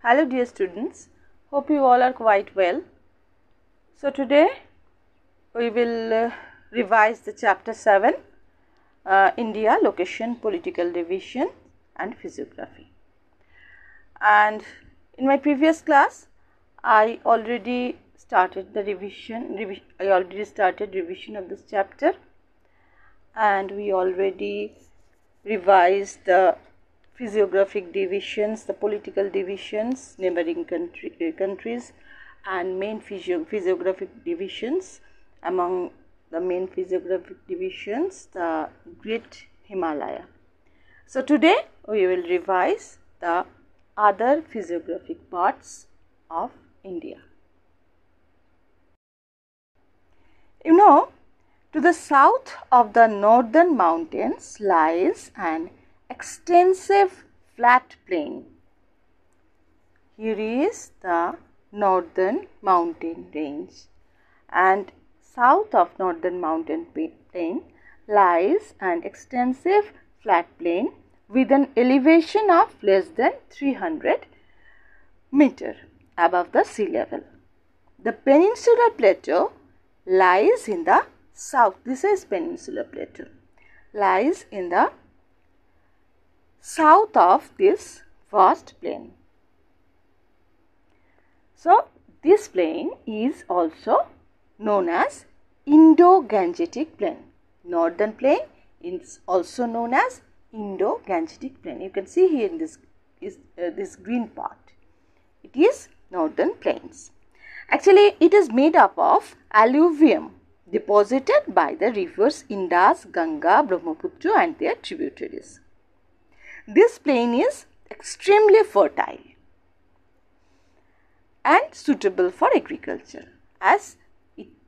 Hello dear students, hope you all are quite well. So today we will revise the chapter 7, India, Location, Political Division and Physiography. And in my previous class, I already started the revision of this chapter, and we already revised the physiographic divisions, the political divisions, neighboring countries, and main physiographic divisions. Among the main physiographic divisions, the Great Himalaya. So today we will revise the other physiographic parts of India. You know, to the south of the northern mountains lies an extensive flat plain. Here is the northern mountain range, and south of northern mountain plain lies an extensive flat plain with an elevation of less than 300 meters above the sea level. The Peninsula Plateau lies in the south. This is Peninsula Plateau. Lies in the south of this vast plain. So, this plain is also known as Indo-Gangetic Plain. Northern plain is also known as Indo-Gangetic Plain. You can see here in this green part. It is northern plains. Actually, it is made up of alluvium deposited by the rivers Indus, Ganga, Brahmaputra and their tributaries. This plain is extremely fertile and suitable for agriculture, as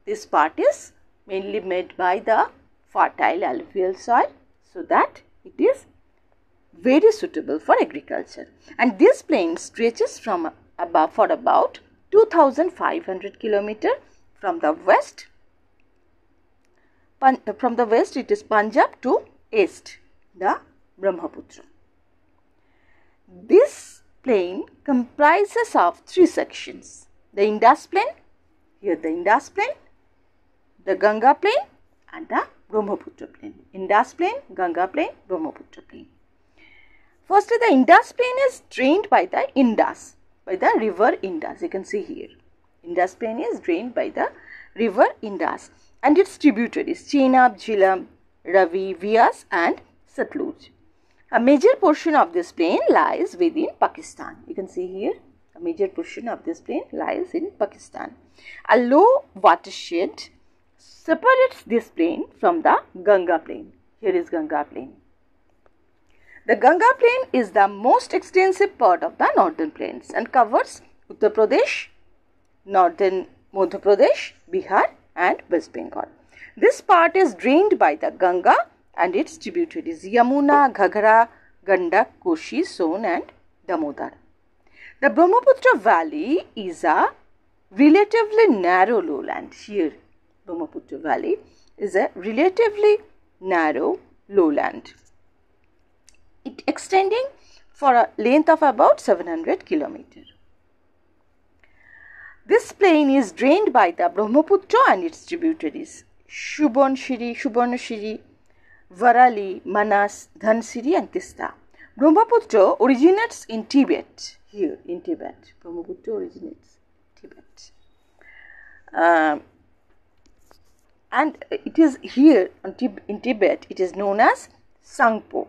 this part is mainly made by the fertile alluvial soil, so that it is very suitable for agriculture. And this plain stretches for about 2,500 kilometers from the west. From the west it is Punjab to east, the Brahmaputra. This plain comprises of three sections: the Indus plain, here the Indus plain, the Ganga plain and the Brahmaputra plain. Indus plain, Ganga plain, Brahmaputra plain. Firstly, the Indus plain is drained by the Indus, by the river Indus. You can see here. Indus plain is drained by the river Indus and its tributaries Chenab, Jhelum, Ravi, Vyas and Satluj. A major portion of this plain lies within Pakistan. You can see here, a major portion of this plain lies in Pakistan. A low watershed separates this plain from the Ganga plain. Here is Ganga plain. The Ganga plain is the most extensive part of the northern plains and covers Uttar Pradesh, northern Madhya Pradesh, Bihar and West Bengal. This part is drained by the Ganga and its tributaries Yamuna, Ghaghara, Gandak, Koshi, Son and Damodar. The Brahmaputra valley is a relatively narrow lowland. Here, Brahmaputra valley is a relatively narrow lowland. It extending for a length of about 700 kilometers. This plain is drained by the Brahmaputra and its tributaries Subarnashri, Varali, Manas, Dhansiri and Tista. Brahmaputra originates in Tibet. Here in Tibet, Brahmaputra originates in Tibet. And it is here in Tibet, it is known as Sangpo.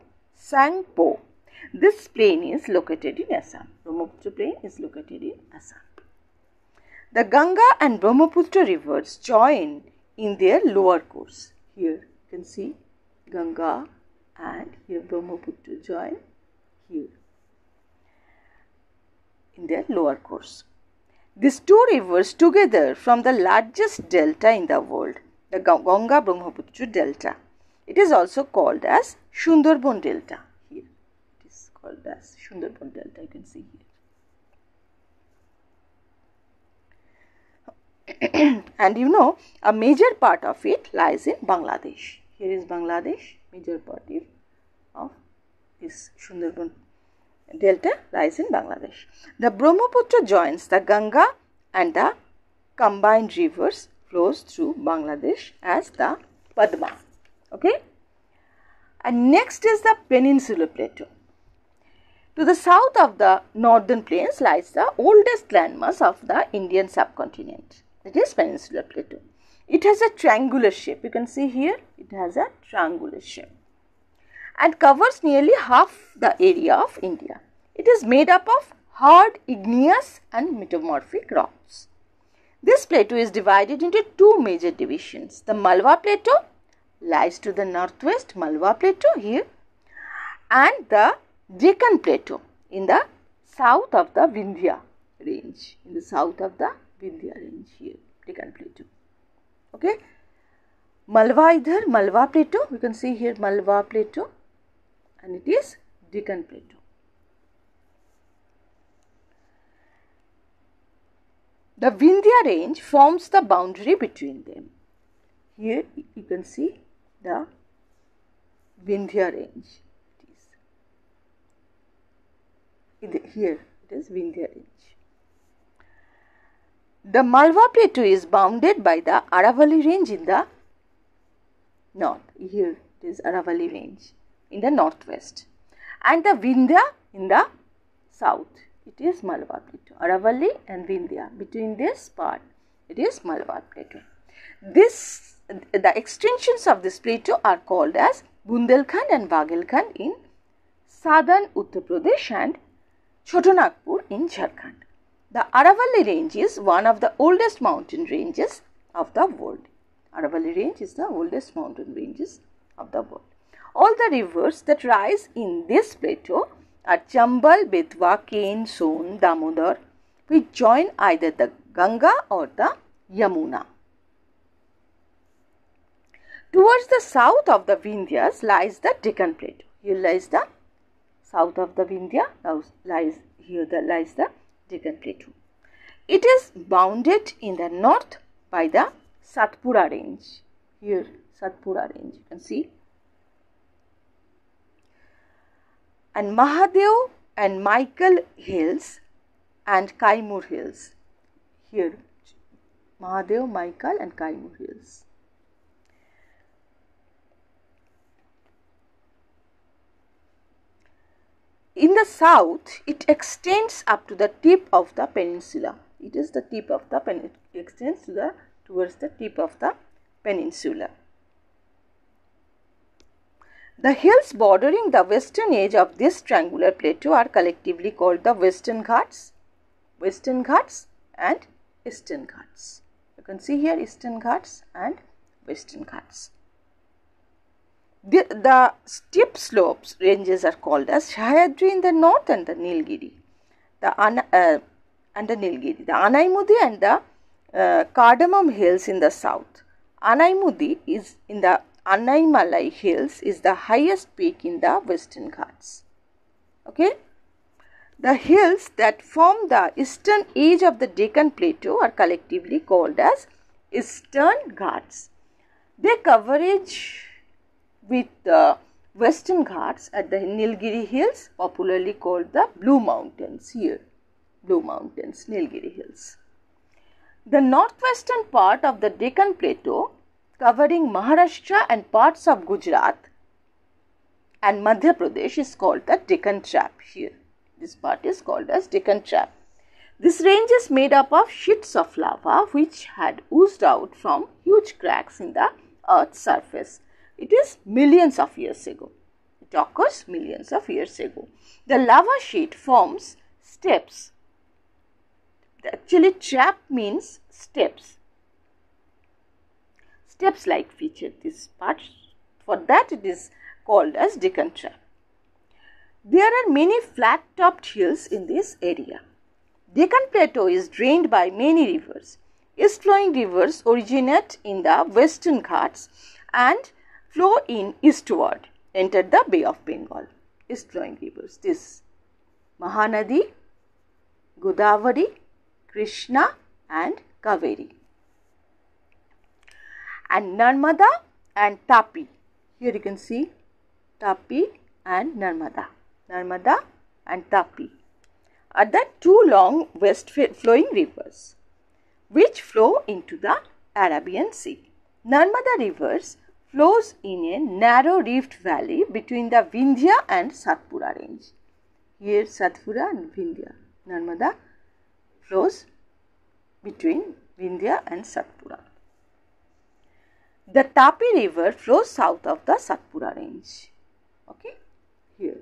This plain is located in Assam. Brahmaputra plain is located in Assam. The Ganga and Brahmaputra rivers join in their lower course. Here you can see Ganga and here Brahmaputra join here in their lower course. These two rivers together form the largest delta in the world, the Ganga Brahmaputra delta. It is also called as Sundarban delta. Here it is called as Sundarban delta. You can see here. And you know, a major part of it lies in Bangladesh. Here is Bangladesh, major part of this Sundarban Delta lies in Bangladesh. The Brahmaputra joins the Ganga and the combined rivers flows through Bangladesh as the Padma. Okay. And next is the Peninsula Plateau. To the south of the northern plains lies the oldest landmass of the Indian subcontinent. It is Peninsula Plateau. It has a triangular shape. You can see here it has a triangular shape and covers nearly half the area of India. It is made up of hard igneous and metamorphic rocks. This plateau is divided into two major divisions. The Malwa Plateau lies to the northwest, Malwa Plateau here, and the Deccan Plateau in the south of the Vindhya range. In the south of the Vindhya range here, Deccan Plateau. Okay. Malwa idhar, Malwa Plateau. You can see here Malwa Plateau and it is Deccan Plateau. The Vindhya range forms the boundary between them. Here you can see the Vindhya range. Here it is Vindhya range. The Malwa Plateau is bounded by the Aravalli range in the north. Here it is Aravalli range in the northwest. And the Vindhya in the south. It is Malwa Plateau. Aravalli and Vindhya. Between this part, it is Malwa Plateau. The extensions of this plateau are called as Bundelkhand and Bagelkhand in southern Uttar Pradesh and Chotanagpur in Jharkhand. The Aravalli range is one of the oldest mountain ranges of the world. Aravalli range is the oldest mountain ranges of the world. All the rivers that rise in this plateau are Chambal, Betwa, Ken, Son, Damodar, which join either the Ganga or the Yamuna. Towards the south of the Vindhyas lies the Deccan Plateau. Here lies the south of the Vindhya, lies the Deccan Plateau. It is bounded in the north by the Satpura range. Here Satpura range you can see. And Mahadev and Michael hills and Kaimur hills. Here Mahadev, Michael and Kaimur hills. In the south, it extends up to the tip of the peninsula. It is the tip of the peninsula. It extends towards the tip of the peninsula. The hills bordering the western edge of this triangular plateau are collectively called the Western Ghats and Eastern Ghats. You can see here Eastern Ghats and Western Ghats. The steep slopes ranges are called as Sahyadri in the north and the Nilgiri. The Anaimudi and the Cardamom hills in the south. Anaimudi is in the Anaimalai hills is the highest peak in the Western Ghats. Okay. The hills that form the eastern edge of the Deccan Plateau are collectively called as Eastern Ghats. Their coverage with the Western Ghats at the Nilgiri hills, popularly called the Blue Mountains. Here, Blue Mountains, Nilgiri hills. The northwestern part of the Deccan Plateau, covering Maharashtra and parts of Gujarat and Madhya Pradesh, is called the Deccan Trap. Here, this part is called as Deccan Trap. This range is made up of sheets of lava which had oozed out from huge cracks in the earth's surface. It is millions of years ago. It occurs millions of years ago. The lava sheet forms steps. Actually, trap means steps. Steps-like feature this part. For that it is called as Deccan Trap. There are many flat-topped hills in this area. Deccan Plateau is drained by many rivers. East-flowing rivers originate in the Western Ghats and flow in eastward, enter the Bay of Bengal. East-flowing rivers, this Mahanadi, Godavari, Krishna and Kaveri. And Narmada and Tapi. Here you can see Tapi and Narmada. Narmada and Tapi are the two long west flowing rivers which flow into the Arabian Sea. Narmada rivers flows in a narrow rift valley between the Vindhya and Satpura range. Here Satpura and Vindhya. Narmada flows between Vindhya and Satpura. The Tapi river flows south of the Satpura range. Okay, here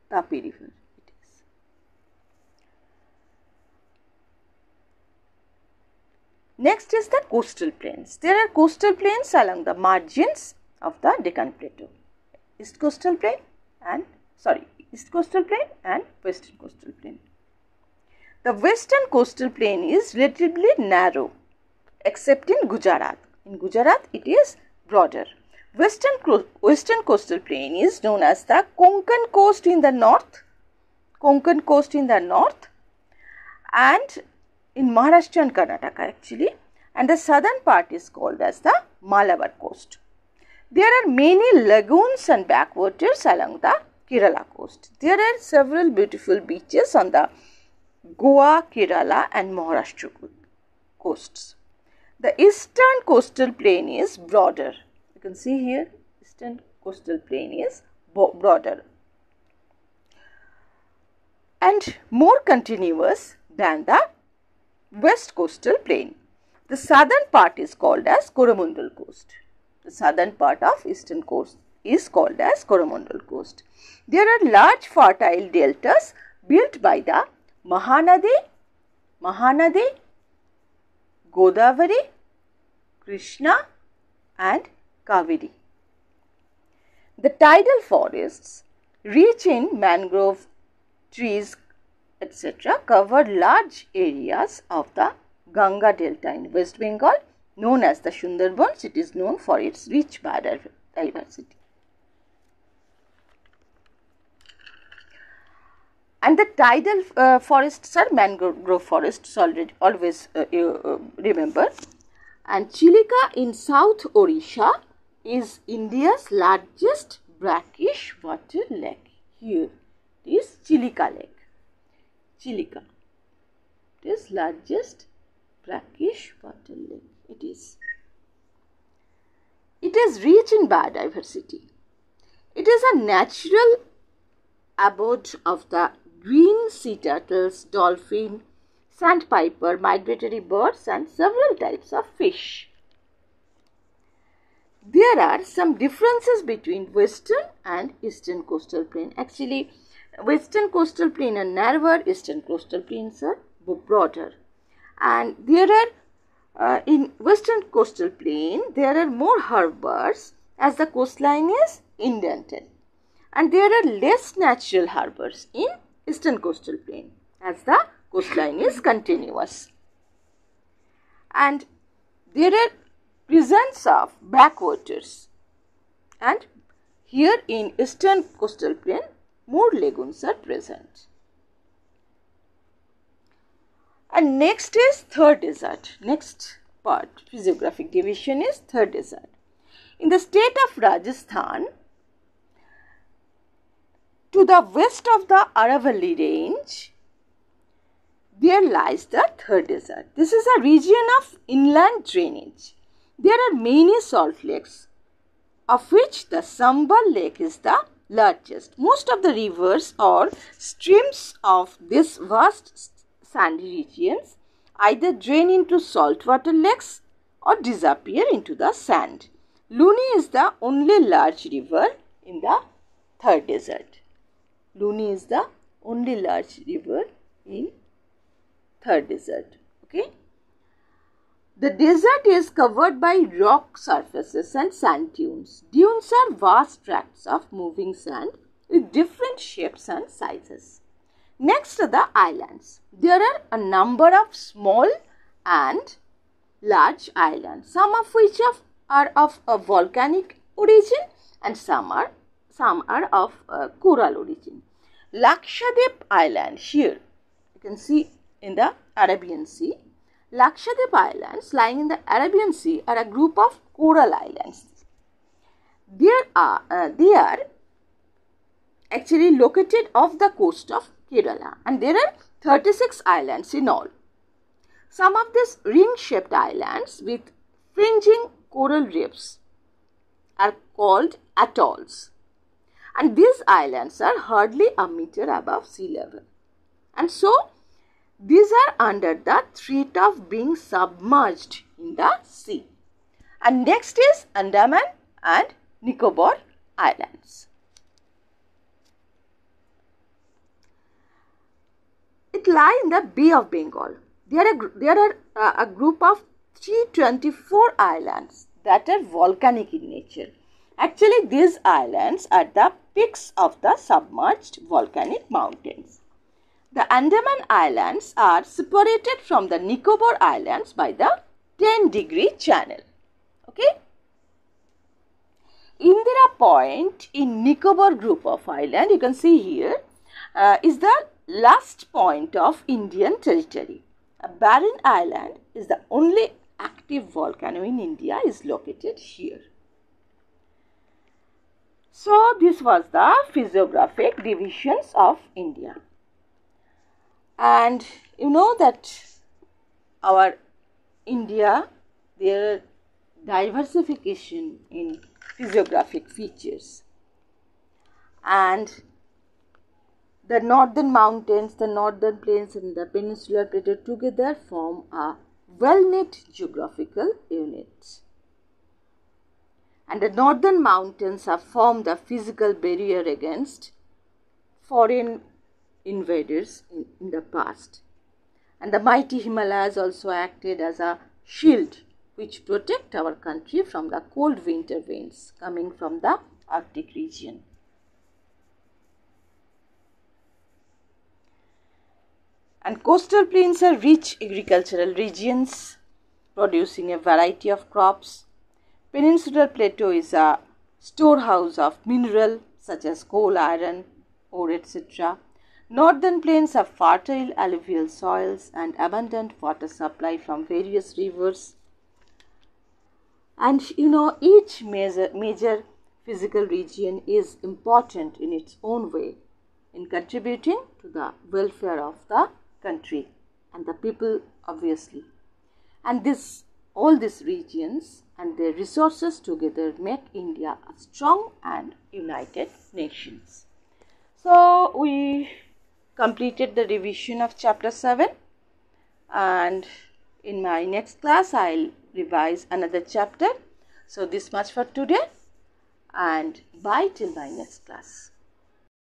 Tapi river it is. Next is the coastal plains. There are coastal plains along the margins of the Deccan Plateau. East coastal plain and western coastal plain. The western coastal plain is relatively narrow except in Gujarat. In Gujarat it is broader. Western coastal plain is known as the Konkan coast in the north, and in Maharashtra and Karnataka actually, and the southern part is called as the Malabar coast. There are many lagoons and backwaters along the Kerala coast. There are several beautiful beaches on the Goa, Kerala and Maharashtra coasts. The eastern coastal plain is broader. You can see here, eastern coastal plain is broader and more continuous than the west coastal plain. The southern part is called as Coromandel coast. The southern part of eastern coast is called as Coromandel coast. There are large fertile deltas built by the Mahanadi, Godavari, Krishna and Kaveri. The tidal forests, rich in mangrove trees, etc., cover large areas of the Ganga Delta in West Bengal, known as the Sundarbans. It is known for its rich biodiversity. And the tidal forests are mangrove forests, always remember. And Chilika in South Odisha is India's largest brackish water lake. Here is Chilika lake. Chilika. It is largest brackish water lake. It is rich in biodiversity. It is a natural abode of the green sea turtles, dolphin, sandpiper, migratory birds and several types of fish. There are some differences between western and eastern coastal plain. Actually, western coastal plain are narrower, eastern coastal plains are broader. And there are, in western coastal plain, there are more harbors as the coastline is indented. And there are less natural harbors in eastern coastal plain as the coastline is continuous. And there are presence of backwaters. And here in eastern coastal plain, more lagoons are present. And next is third desert. Next part, physiographic division is third desert. In the state of Rajasthan, to the west of the Aravalli range, there lies the third desert. This is a region of inland drainage. There are many salt lakes, of which the Sambal lake is the largest. Most of the rivers or streams of this vast sandy regions either drain into saltwater lakes or disappear into the sand. Luni is the only large river in the third desert. Luni is the only large river in third desert. Okay. The desert is covered by rock surfaces and sand dunes. Dunes are vast tracts of moving sand with different shapes and sizes. Next are the islands. There are a number of small and large islands, some of which are of a volcanic origin and some are of coral origin. Lakshadweep Island, here you can see in the Arabian Sea. Lakshadweep Islands lying in the Arabian Sea are a group of coral islands. They are actually located off the coast of Kerala, and there are 36 islands in all. Some of these ring-shaped islands with fringing coral reefs are called atolls, and these islands are hardly a meter above sea level, and so these are under the threat of being submerged in the sea. And next is Andaman and Nicobar Islands. It lies in the Bay of Bengal. There are a group of 324 islands that are volcanic in nature. Actually, these islands are the peaks of the submerged volcanic mountains. The Andaman Islands are separated from the Nicobar Islands by the 10-degree channel. Okay. Indira Point in Nicobar group of island, you can see here, is the last point of Indian territory. A barren island is the only active volcano in India is located here. So this was the physiographic divisions of India. And you know that our India, there are diversification in physiographic features, and the northern mountains, the northern plains and the peninsular plateau together form a well-knit geographical unit. And the northern mountains have formed a physical barrier against foreign invaders in the past. And the mighty Himalayas also acted as a shield which protect our country from the cold winter winds coming from the Arctic region. And coastal plains are rich agricultural regions producing a variety of crops. Peninsular plateau is a storehouse of mineral such as coal, iron, ore, etc. Northern plains have fertile alluvial soils and abundant water supply from various rivers. And you know, each major physical region is important in its own way in contributing to the welfare of the country and the people, obviously. And all these regions and their resources together make India a strong and united nation. So we completed the revision of chapter 7, and in my next class I'll revise another chapter. So this much for today, and bye till my next class.